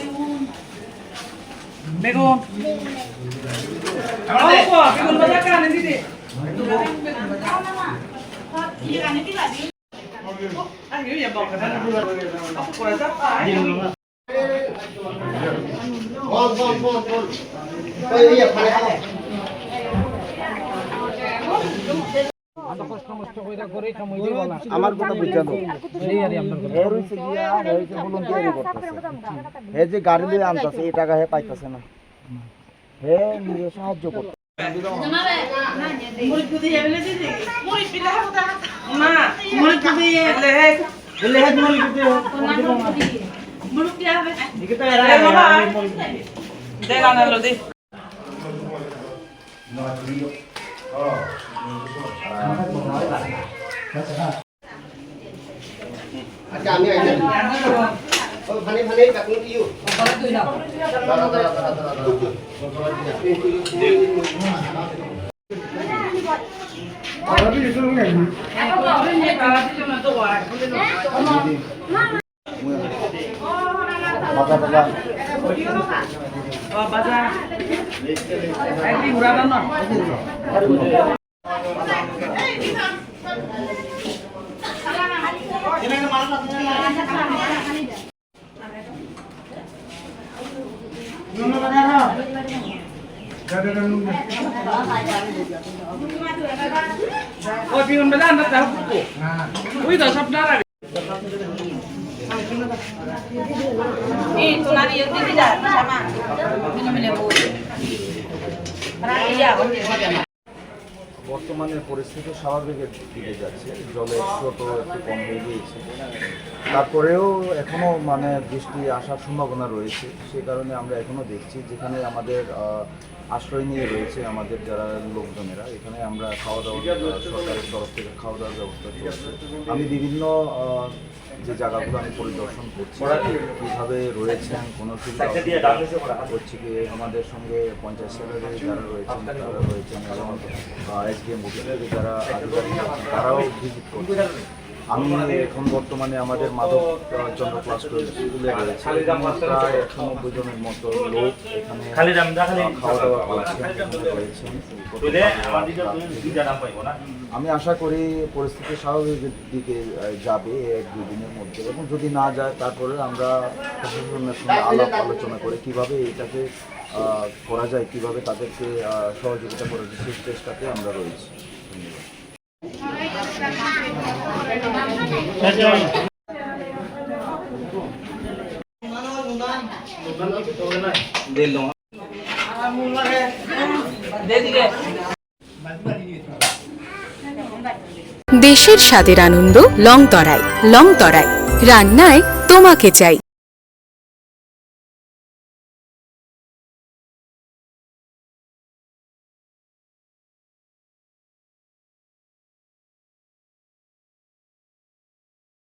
বেগুন বেগুন বাজার কানে দিদিอย่าบอกกันนะเอาปล่อยซับไปআমার কথা বুঝানো হে যে গাড়ি লিয়ে আনতেছে এই টাকা হে পাইতেছে না হে নিজে সাহায্য করতে আচ্ছা আমি ও ভানে ভানে কাকুন কি ইউ তুই না oh bingung belan dah buku wih dah sabdara itu lari yang tidak sama minum boleh বর্তমানে পরিস্থিতি স্বাভাবিকের দিকে যাচ্ছে, জলের স্রোতও একটু কম হয়ে গিয়েছে, তারপরেও এখনও মানে বৃষ্টি আসার সম্ভাবনা রয়েছে। সে কারণে আমরা এখনও দেখছি যেখানে আমাদের আশ্রয় নিয়ে রয়েছে আমাদের যারা লোকজনেরা, এখানে আমরা খাওয়া দাওয়া সরকারের তরফ থেকে খাওয়া দাওয়ার ব্যবস্থা চলছে। আমি বিভিন্ন যে জায়গাগুলো আমি পরিদর্শন করছি কীভাবে রয়েছেন, কোনো সুবিধা হচ্ছে কি আমাদের সঙ্গে পঞ্চায়েত সেক্রেটারি যারা রয়েছেন তারা রয়েছেন এবং এসডিএম অফিসে যারা আধিকারিক তারাও ভিজিট করছেন। আমি এখন বর্তমানে আমাদের মাধব চন্দ্র ক্লাস স্কুলে রয়েছে, প্রায় 190 জনের মতো লোক এখানে খাওয়া দাওয়া রয়েছেন। আমি আশা করি পরিস্থিতি স্বাভাবিকের দিকে যাবে 1-2 দিনের মধ্যে, এবং যদি না যায় তারপরে আমরা প্রশাসনের সঙ্গে আলাপ আলোচনা করে কীভাবে এটাকে করা যায়, কীভাবে তাদেরকে সহযোগিতা করা যায় সেই চেষ্টাতে আমরা রয়েছি। দেশের স্বাদের আনন্দ লংতরায়। লংতরায় রান্নায় তোমাকে চাই।